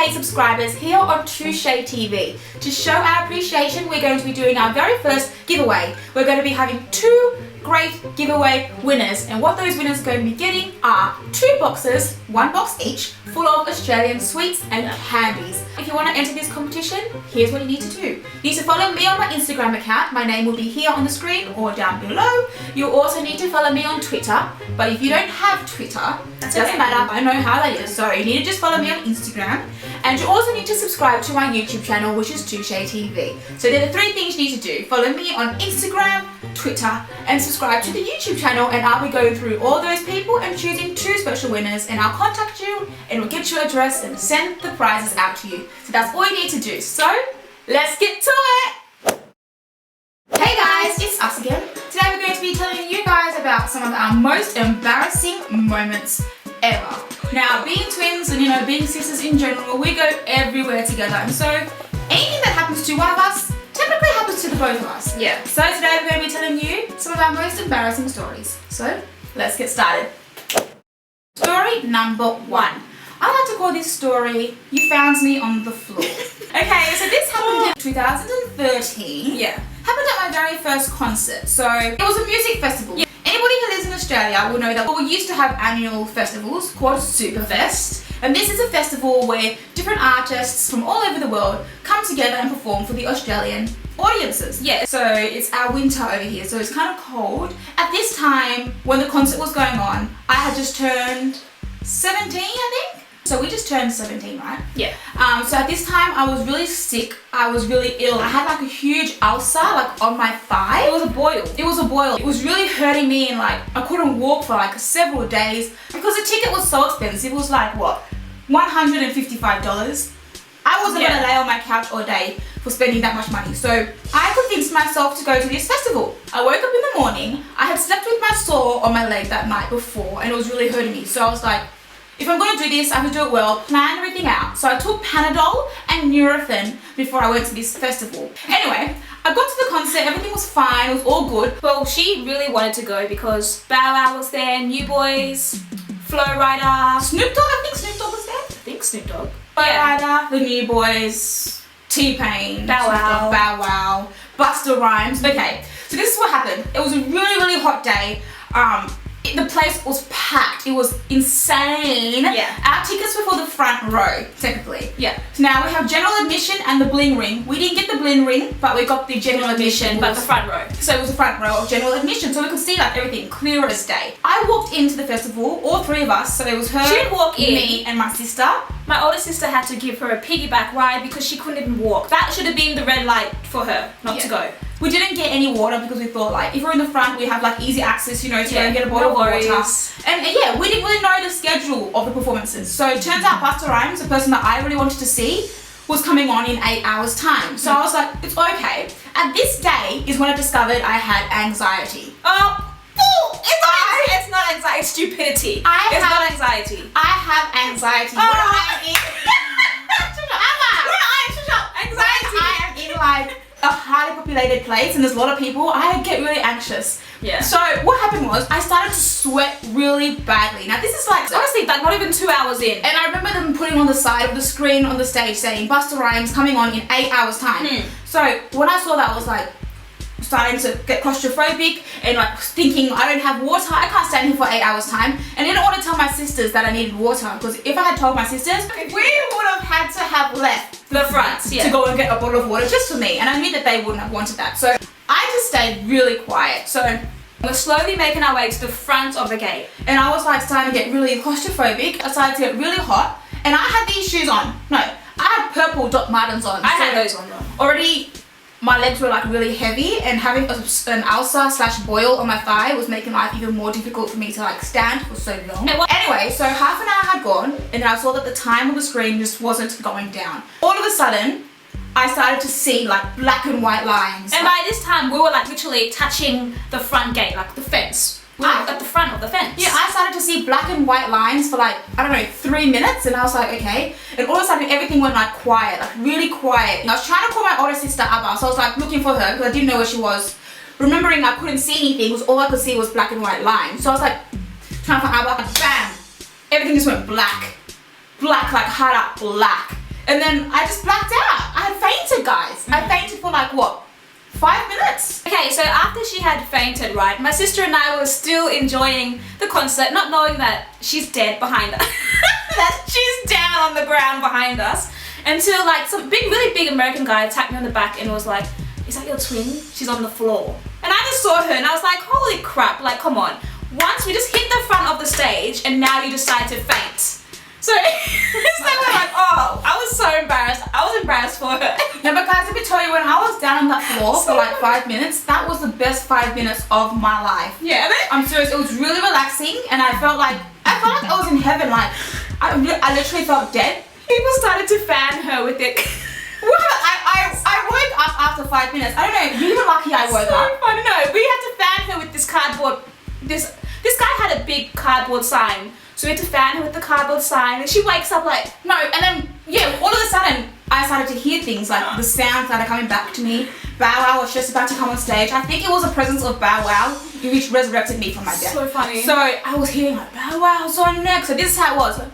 2K subscribers here on Touche TV. To show our appreciation, we're going to be doing our very first giveaway. We're going to be having 2 great giveaway winners, and what those winners are going to be getting are 2 boxes, 1 box each, full of Australian sweets and candies. If you want to enter this competition, here's what you need to do. You need to follow me on my Instagram account. My name will be here on the screen or down below. You'll also need to follow me on Twitter, but if you don't have Twitter, it doesn't matter, I know how that is, so you need to just follow me on Instagram. And you also need to subscribe to my YouTube channel, which is Touche TV. So there are 3 things you need to do. Follow me on Instagram, Twitter, and subscribe to the YouTube channel, and I'll be going through all those people and choosing 2 special winners, and I'll contact you and we'll get your address and send the prizes out to you. So that's all you need to do. So let's get to it! Hey guys, it's us again. Today we're going to be telling you guys about some of our most embarrassing moments ever. Now, being twins and being sisters in general, we go everywhere together, and so anything that happens to one of us typically happens to the both of us. Yeah. So today we're going to be telling you some of our most embarrassing stories. So let's get started. Story number 1. I like to call this story, You Found Me on the Floor. Okay, so this happened in 2013. Yeah. Happened at my very first concert. So it was a music festival. Yeah. Anybody who lives in Australia will know that we used to have annual festivals called Superfest. And this is a festival where different artists from all over the world come together and perform for the Australian audiences. Yeah. So it's our winter over here, so it's kind of cold. At this time, when the concert was going on, I had just turned 17, I think. So we just turned 17, right? Yeah. So at this time, I was really sick. I was really ill. I had like a huge ulcer like on my thigh. It was a boil. It was a boil. It was really hurting me, and like I couldn't walk for like several days because the ticket was so expensive. It was like what? $155. I wasn't gonna lay on my couch all day for spending that much money. So I convinced myself to go to this festival. I woke up in the morning. I had slept with my sore on my leg that night before, and it was really hurting me. So I was like, if I'm going to do this, I have to do it well, plan everything out. So I took Panadol and Nurofen before I went to this festival. Anyway, I got to the concert, everything was fine, it was all good. Well, she really wanted to go because Bow Wow was there, New Boys, Flow Rider, Snoop Dogg, I think Snoop Dogg was there. I think Snoop Dogg. Flow Rider, the New Boys, T-Pain, Bow Wow, Busta Rhymes. Okay, so this is what happened. It was a really, really hot day. The place was packed. It was insane. Yeah. Our tickets were for the front row, technically. Yeah. So now we have general admission and the bling ring. We didn't get the bling ring, but we got the general admission, but the front row. So it was the front row of general admission, so we could see like everything clear as day. I walked into the festival, all 3 of us, so it was her, she didn't walk in, me, and my sister. My older sister had to give her a piggyback ride because she couldn't even walk. That should have been the red light for her, not to go. We didn't get any water because we thought like if we're in the front we have like easy access, to go and get a bottle of water. And yeah, we didn't really know the schedule of the performances. So it turns out Busta Rhymes, the person that I really wanted to see, was coming on in 8 hours time. So I was like, it's okay. At this day is when I discovered I had anxiety. It's not anxiety, it's stupidity. It's not anxiety. I have anxiety. When I am in like a highly populated place and there's a lot of people, I get really anxious. Yeah. So what happened was I started to sweat really badly. Now this is like honestly like not even 2 hours in, and I remember them putting on the side of the screen on the stage saying Busta Rhymes coming on in 8 hours time. So when I saw that, I was like starting to get claustrophobic and like thinking I don't have water, I can't stand here for 8 hours time, and I didn't want to tell my sisters that I needed water because if I had told my sisters, we would have had to have left the front to go and get a bottle of water just for me, and I knew that they wouldn't have wanted that. So I just stayed really quiet. So we're slowly making our way to the front of the gate, and I was like starting to get really claustrophobic. I started to get really hot, and I had these shoes on. No, I had purple Doc Martens on. I had those on already. My legs were like really heavy, and having an ulcer / boil on my thigh was making life even more difficult for me to like stand for so long. Anyway, so half an hour had gone, and I saw that the time on the screen just wasn't going down. All of a sudden, I started to see like black and white lines. And by this time, we were like literally touching the front gate, like the fence. We were at the front of the fence. Yeah, I started to see black and white lines for like, I don't know, 3 minutes, and I was like, okay. And all of a sudden everything went like quiet, like really quiet. And I was trying to call my older sister Abba, so I was like looking for her because I didn't know where she was. Remembering I couldn't see anything because all I could see was black and white lines. So I was like trying to find Abba, and bam! Everything just went black. Black, like hard up black. and then I just blacked out. I had fainted, guys. I fainted for like what? 5 minutes. Okay, so after she had fainted, right, my sister and I were still enjoying the concert, not knowing that she's dead behind us. That she's down on the ground behind us. Until like some really big American guy tapped me on the back and was like, "Is that your twin? She's on the floor." And I just saw her and I was like, holy crap, like come on. Once we just hit the front of the stage and now you decide to faint. So it's like we're like, oh, I was so embarrassed. I was embarrassed for her. No, but guys, let me tell you, when I was down on that floor for like 5 minutes, that was the best 5 minutes of my life. Yeah. I'm serious. It was really relaxing, and I felt like I was in heaven. Like I literally felt dead. People started to fan her with it. Well, I woke up after 5 minutes. I don't know. You were lucky I woke up. I don't know. We had to fan her with this cardboard. This guy had a big cardboard sign. So we had to fan her with the cardboard sign, and she wakes up like, no, and then, yeah, all of a sudden, I started to hear things, like the sounds that are coming back to me. Bow Wow was just about to come on stage. I think it was the presence of Bow Wow which resurrected me from my death. So funny. So I was hearing like, Bow Wow's on next. So this is how it was. Like,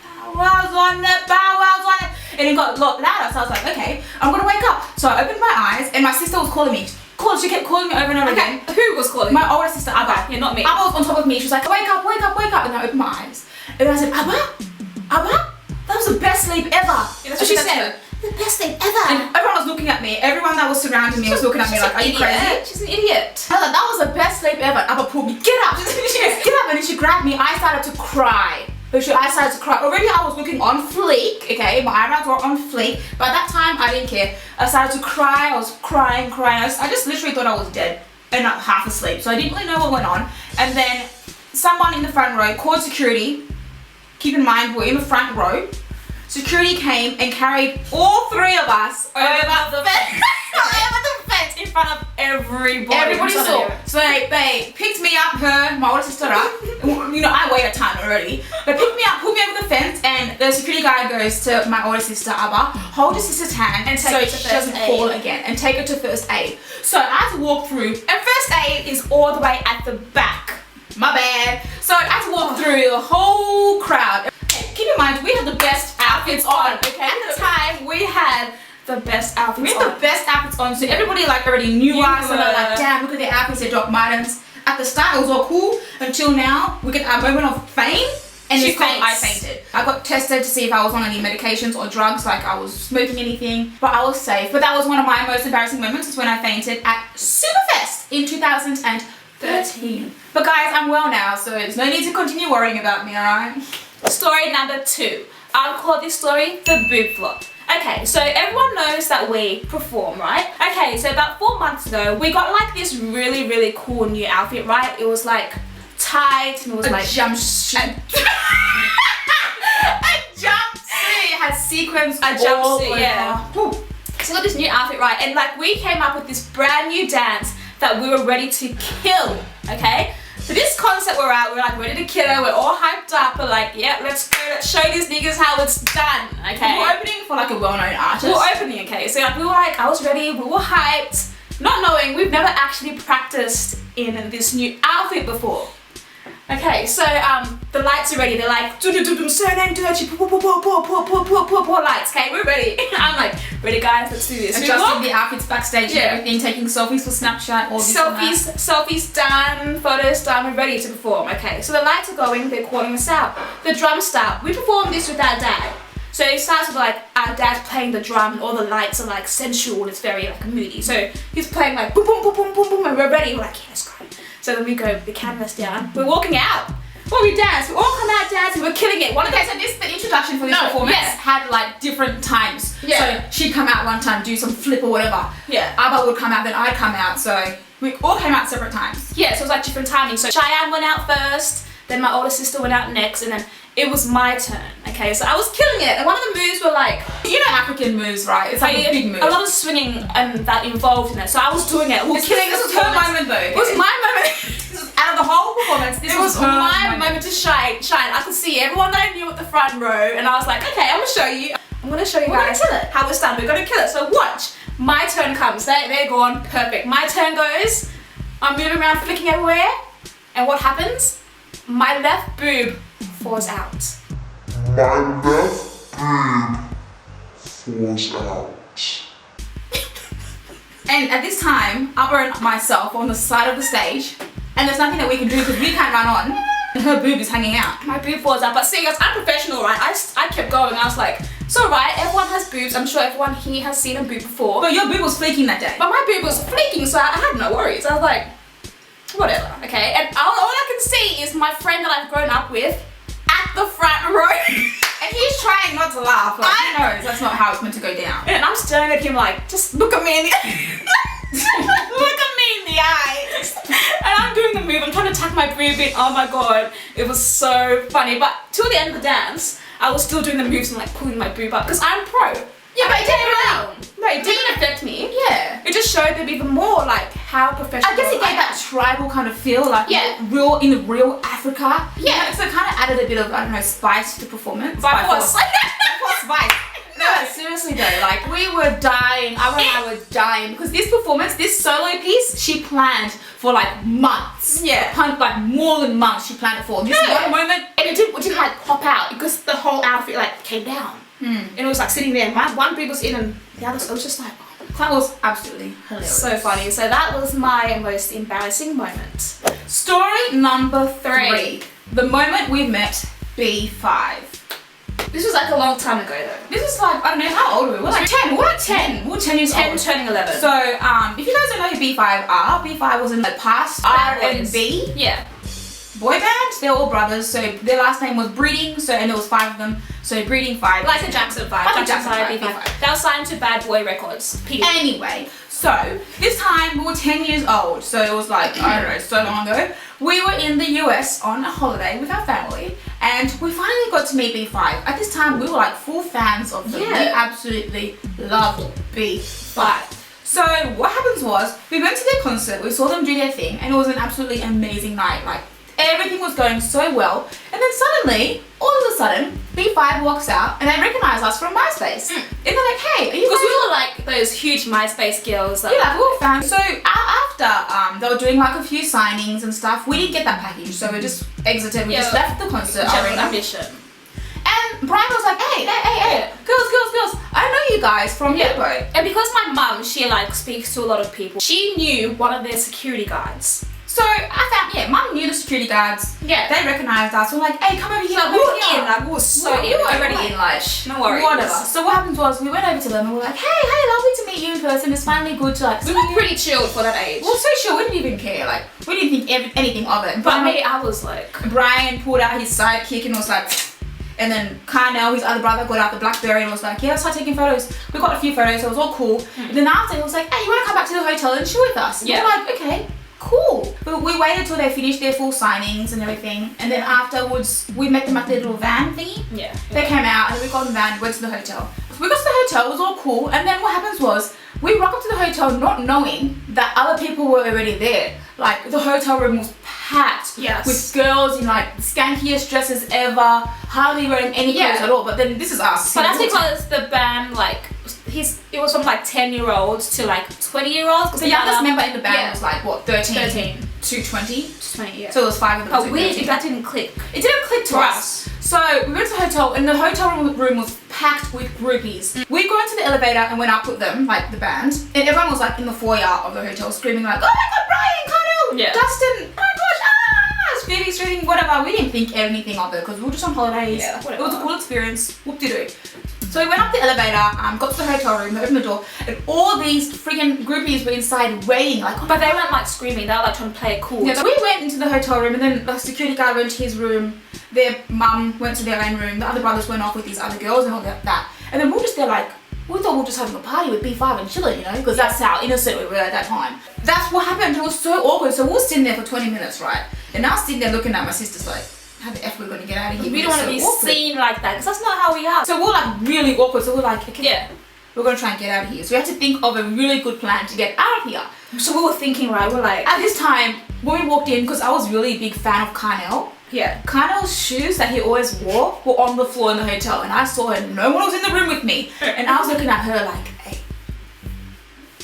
Bow Wow's on next, Bow Wow's on next. And it got a lot louder, so I was like, okay, I'm gonna wake up. So I opened my eyes, and my sister was calling me. She kept calling me over and over again. Who was calling? My older sister, Abba. Yeah, not me. Abba was on top of me. She was like, wake up, wake up, wake up. And I opened my eyes. And I said, Abba, that was the best sleep ever. Yeah, so she said, the best sleep ever. And everyone was looking at me. Everyone that was surrounding me was looking at me like, are you crazy? She's an idiot. I was like, that was the best sleep ever. Abba pulled me, get up. She goes, get up. And then she grabbed me. I started to cry. I started to cry. Already I was looking on fleek, okay? My eyebrows were on fleek. But at that time, I didn't care. I started to cry. I was crying. I just literally thought I was dead and not half asleep. So I didn't really know what went on. And then someone in the front row called security. Keep in mind, we're in the front row. Security came and carried all three of us over the fence. Over the fence in front of everybody. Everybody saw. So they picked me up, my older sister up. You know, I weigh a ton already. They picked me up, put me over the fence, and the security guy goes to my older sister, Abba, hold your sister's hand and take so her to she doesn't fall again, and take her to first aid. So I had to walk through, and first aid is all the way at the back. My bad. So I had to walk through the whole crowd. Keep in mind, we had the best outfits on, okay? At the time, we had the best outfits on. We had the best outfits on, so everybody like already knew us, and they're like, damn, look at their outfits, they dropped Martens. At the start, it was all cool, until now, we get our moment of fame, and I fainted. I got tested to see if I was on any medications or drugs, like I was smoking anything, but I was safe. But that was one of my most embarrassing moments, is when I fainted at Superfest in 2013. But guys, I'm well now, so there's no need to continue worrying about me, alright? Story number 2. I'll call this story the boob flop. Okay, so everyone knows that we perform, right? Okay, so about 4 months ago, we got like this really, really cool new outfit, right? It was like tight, and it was a like jumpsuit. A jumpsuit. It had sequins. A jumpsuit, yeah. Ooh. So we got this new outfit, right? And like we came up with this brand new dance that we were ready to kill, okay? So this concert we're at, we're like ready to kill her, we're all hyped up, we're like, yeah, let's go, let's show these niggas how it's done, okay? We're opening for like a well-known artist. We're opening, okay? So like we were like, I was ready, we were hyped, not knowing we've never actually practiced in this new outfit before. Okay, so the lights are ready. They're like, surname Derkyi, pour lights. Okay, we're ready. I'm like, ready guys, let's do this. Adjusting the outfits backstage and everything, taking selfies for Snapchat, all this selfies done, photos done, we're ready to perform. Okay, so the lights are going, they're calling us out. The drums start. We perform this with our dad. So it starts with like our dad playing the drum, and all the lights are like sensual, it's very like moody. So he's playing like boom, boom, boom, boom, boom, boom, and we're ready. We're like, yeah, let's go. So then we go, the canvas down, we're walking out. Well, we dance, we all come out dancing, we're killing it. So this, the introduction for this performance had like different times. Yeah. So she'd come out one time, do some flip or whatever. Yeah. Abba would come out, then I'd come out. So we all came out separate times. Yeah, so it was like different timing. So Cheyenne went out first, then my older sister went out next, and then it was my turn. Okay, so I was killing it. And one of the moves were like, you know African moves, right? It's like a big move. A lot of swinging that involved in it. So I was doing it. This was her moment though. It was my moment. Out of the whole performance, this was my moment to shine. I could see everyone that I knew at the front row, and I was like, okay, I'm gonna show you. I'm gonna show you guys how it's done. We're gonna kill it. So watch. My turn comes. They're gone. Perfect. My turn goes. I'm moving around, flicking everywhere, and what happens? My left boob falls out. My left falls out. And at this time, I were myself on the side of the stage, and there's nothing that we can do because we can't run on, and her boob is hanging out. My boob falls out, but seeing as I'm professional, right? I kept going. I was like, it's alright, everyone has boobs. I'm sure everyone here has seen a boob before. But your boob was flaking that day. But my boob was flaking, so I had no worries. I was like, whatever, okay? And all I can see is my friend that I've grown up with at the front row. And he's trying not to laugh. Like, he knows that's not how it's meant to go down. And I'm staring at him like, just look at me in the look at me in the eyes. And I'm doing the move. I'm trying to tuck my boob in. Oh my god, it was so funny. But till the end of the dance, I was still doing the moves and like pulling my boob up because I'm pro. Yeah, but it didn't really. No, it didn't affect me. Yeah. It just showed them even more like how professional. I guess it gave that tribal kind of feel, like real Africa. Yeah. So it kind of added a bit of, I don't know, spice to performance. By force. Spice. No, seriously though, like we were dying. I were dying because this performance, this solo piece, she planned for like months. Yeah. Like more than months she planned it for. This one moment. And it didn't like pop out because the whole outfit like came down. And it was like sitting there. One boob was in and the other was just like, That was absolutely hilarious. so funny. So that was my most embarrassing moment. Story number 3. The moment we met B5. This was like a long time ago though. This is like, I don't know, how old were we? We're like 10. We're like 10. We were 10 years 10 old. turning 11. So, if you guys don't know who B5 are, B5 was in the past R&B Yeah. boy band. They're all brothers, so their last name was Breeding, so, and there was 5 of them, so Breeding 5. Like the Jackson 5. Like the Jackson 5, B5. B5. They were signed to Bad Boy Records. PD. Anyway, so this time we were 10 years old, so it was like, I don't know, so long ago. We were in the US on a holiday with our family, and we finally got to meet B5. At this time, we were like full fans of them. Yeah. We absolutely loved B5. So what happens was, we went to their concert, we saw them do their thing, and it was an absolutely amazing night. Like, everything was going so well, and then suddenly, all of a sudden, B5 walks out, and they recognize us from MySpace. And they're like, hey, are you Because guys... we were like those huge MySpace girls. That Yeah, we were fans. So after they were doing like a few signings and stuff, we didn't get that package, so we just exited. We just left the concert arena. Ambition. And Brian was like, hey, girls, I know you guys from Hippo. And because my mum, she like speaks to a lot of people, she knew one of their security guards. So I found, Mum knew the security guards. Yeah. They recognized us. We're like, hey, come over here. So we were in, like we were so we were already like, in, like, no worries. whatever. So what happened was, we went over to them and we're like, hey, lovely to meet you in person. It's finally good to like. We were pretty chilled for that age. We were so sure, we didn't even care. Like, we didn't think anything of it. But me, I was like, Brian pulled out his sidekick and was like, and then Carnell, his other brother, got out the BlackBerry and was like, yeah, let's start taking photos. We got a few photos, so it was all cool. And then after, he was like, hey, you want to come back to the hotel and chill with us? And we're like, okay, cool. But we waited till they finished their full signings and everything. And then afterwards, we met them at their little van thingy. yeah. They came out and we got in the van and went to the hotel. So we got to the hotel, it was all cool. And then what happens was, we rock up to the hotel not knowing that other people were already there. Like, the hotel room was packed with girls in like skankiest dresses ever, hardly wearing any clothes at all. But then this is us. But that's because the band, like, it was from like 10-year-olds to like 20-year-olds. The youngest member in the band was like, what, 13 to 20? 20, yeah. So it was 5 of them. Oh, weird, that didn't click. It didn't click to us. So we went to the hotel and the hotel room was packed with groupies. We got into the elevator and went up with them, like the band, and everyone was like in the foyer of the hotel screaming like, oh my god, Brian, Carnell, Dustin, oh my gosh, screaming, whatever. We didn't think anything of it because we were just on holidays. Yeah, it was a cool experience. Whoop-de-doo. So we went up the elevator, got to the hotel room, opened the door, and all these freaking groupies were inside waiting. Like, but they weren't like screaming, they were like trying to play it cool. Yeah, so we went into the hotel room and then the security guard went to his room, their mum went to their own room, the other brothers went off with these other girls and all that. And then we were just there like, we thought we were just having a party with B5 and chilling, you know, because that's how innocent we were at that time. That's what happened. It was so awkward. So we were sitting there for 20 minutes, right? And I was sitting there looking at my sister's like, how the F we're going to get out of here? We don't want to be seen like that because that's not how we are. So we're like really awkward. So we're like, okay, we're going to try and get out of here. So we had to think of a really good plan to get out of here. So we were thinking, right, we're like, at this time, when we walked in, because I was really a big fan of Carnell, Carnell's shoes that he always wore were on the floor in the hotel, and I saw her, no one was in the room with me, and I was looking at her like, hey,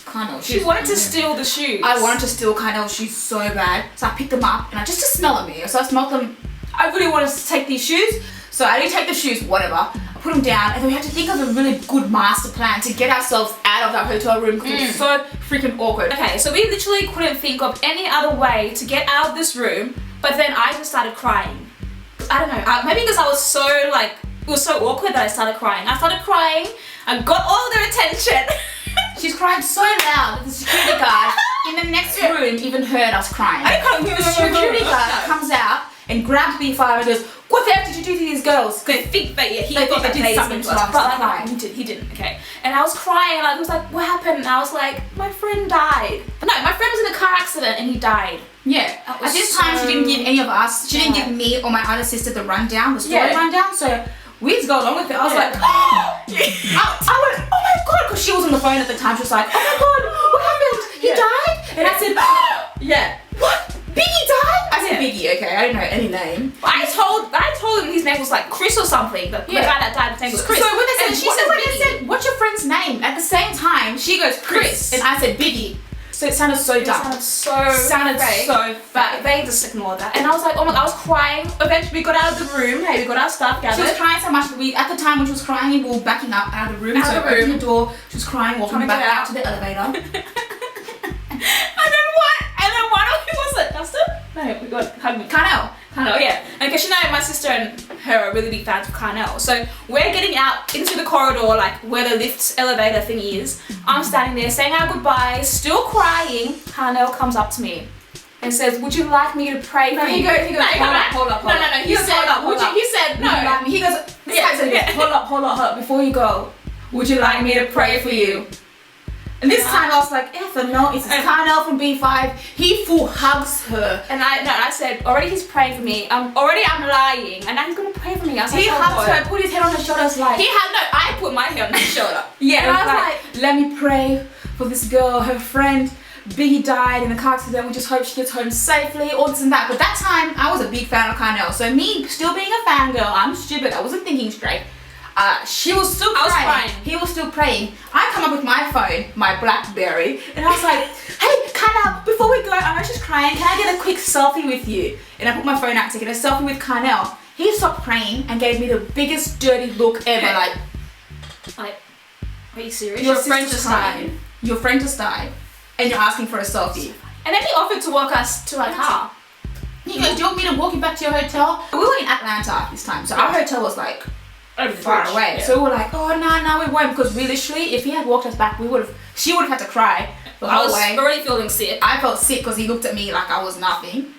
Carnell's shoes. She wanted to steal the shoes. I wanted to steal Carnell's shoes so bad, so I picked them up, and I just to smell them here, so I smelled them. I really wanted to take these shoes, so I didn't take the shoes, whatever. I put them down, and then we had to think of a really good master plan to get ourselves out of that hotel room because it was so freaking awkward. Okay, so we literally couldn't think of any other way to get out of this room, but then I just started crying. I don't know, maybe because I was so like, it was so awkward that I started crying. I started crying, I got all their attention. She's crying so loud that the security guard in the next room even heard us crying. I can't The security guard comes out and grabs B5 and goes, "What the heck did you do to these girls?" They think that he They thought think that they did they something something to to us, us, but like, like, he didn't, okay. And I was crying, and I was like, what happened? And I was like, my friend died. No, my friend was in a car accident and he died. Yeah. That was At this time, she didn't give any of us. She didn't give me or my other sister the rundown, the story rundown. So we just go along with it. I was like, oh! I went, oh my god, because she was on the phone at the time. She was like, oh my god, what happened? He died? And I said, oh, Yeah. what? Biggie died? I said Yeah. Biggie. Okay, I don't know any name. I told him his name was like Chris or something. The guy that died, his name was Chris. So when they said, and she said, they said, what's your friend's name? At the same time, she goes, Chris. And I said, Biggie. So it sounded so dumb. It sounded fake. so but they just ignored that. And I was like, oh my god, I was crying. Eventually we got out of the room. Hey, we got our stuff gathered. She was crying so much that at the time when she was crying, we were backing up out of the room. Out of the room. Opened the door, she was crying, walking Trying to back get out out. to the elevator. And then one of who was it? Dustin? No, we got Carnell, yeah. And because you know, my sister and her are really big fans of Carnell. So we're getting out into the corridor, like where the lift elevator thing is. I'm standing there saying our goodbyes, still crying. Carnell comes up to me and says, "Would you like me to pray for you?" He goes, hold up. No. He said, he said, no. He goes, this guy said, hold up, before you go, would you like me to pray for you? And this time I was like, no, it's Carnell from B5. He full hugs her. And I said, already he's praying for me. I'm lying, and now he's gonna pray for me. I was He like, hugs her, put his head on her shoulders like. I put my head on his shoulder. Yeah, and I was like, let me pray for this girl, her friend. Biggie died in a car accident. We just hope she gets home safely, all this and that. But that time, I was a big fan of Carnell. So me still being a fangirl, I'm stupid. I wasn't thinking straight. She was still crying. I was crying. He was still praying. I come up with my phone, my BlackBerry, and I was like, hey, Carnell, before we go, I'm actually crying. Can I get a quick selfie with you? And I put my phone out to get a selfie with Carnell. He stopped praying and gave me the biggest dirty look ever. Like, are you serious? Your friend just died. Your friend just died. And you're asking for a selfie. And then he offered to walk us to our car. He goes, do you want me to walk you back to your hotel? We were in Atlanta this time, so our hotel was like far away. Yeah. So we were like, oh no, we won't, because we literally, if he had walked us back, she would have had to cry the I whole was way. already feeling sick. I felt sick because he looked at me like I was nothing.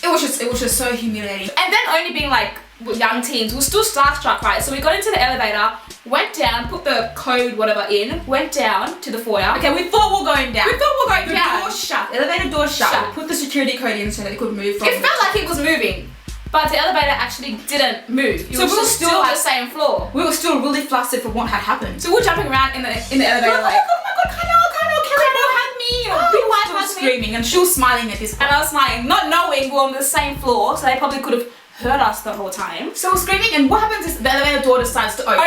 It was just so humiliating. And then only being like young teens, we were still starstruck, right? So we got into the elevator, went down, put the code whatever in, went down to the foyer. Okay, we thought we were going down. We thought we were going the down. door shut, elevator door shut. We put the security code in so that it could move from It felt like it was moving, but the elevator actually didn't move. It So was we were just still still like- the same floor. We were still really flustered for what had happened. So we were jumping around in the elevator like, oh my god, Carnell, hug me, or big white She was hug me. screaming and she was smiling at this point. And I was smiling, not knowing we're on the same floor, so they probably could have heard us the whole time. So we're screaming, and what happens is the elevator door decides to open.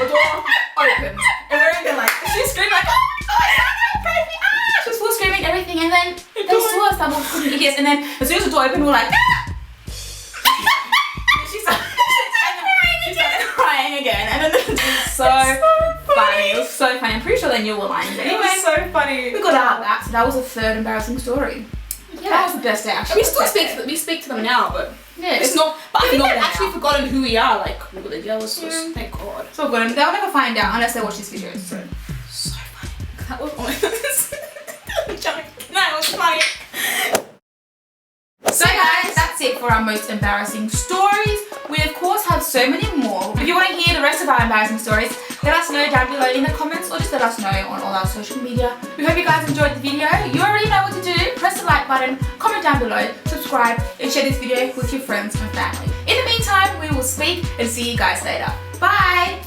The door opens, and we're in there like, she's screaming like, oh my god, pray me, ah! She was full screaming everything, and then they saw us that we're fucking idiots, and then as soon as the door opened, we were like, ah! She started crying again, and then it was so funny. It was so funny. I'm pretty sure they knew we were lying. But It anyway, was so funny. we got out of that, so that was the third embarrassing story. Yeah. That was the best day actually. We still speak to them now, but Yeah, it's not. But I think not they've now. actually forgotten who we are. Like, we were the jealous. Thank God. So good. They'll never find out unless they watch this video. So. So funny. That was almost. That was funny. So guys, that's it for our most embarrassing stories. We of course have so many more. If you want to hear the rest of our embarrassing stories, let us know down below in the comments or just let us know on all our social media. We hope you guys enjoyed the video. You already know what to do. Press the like button, comment down below, subscribe and share this video with your friends and family. In the meantime, we will speak and see you guys later. Bye!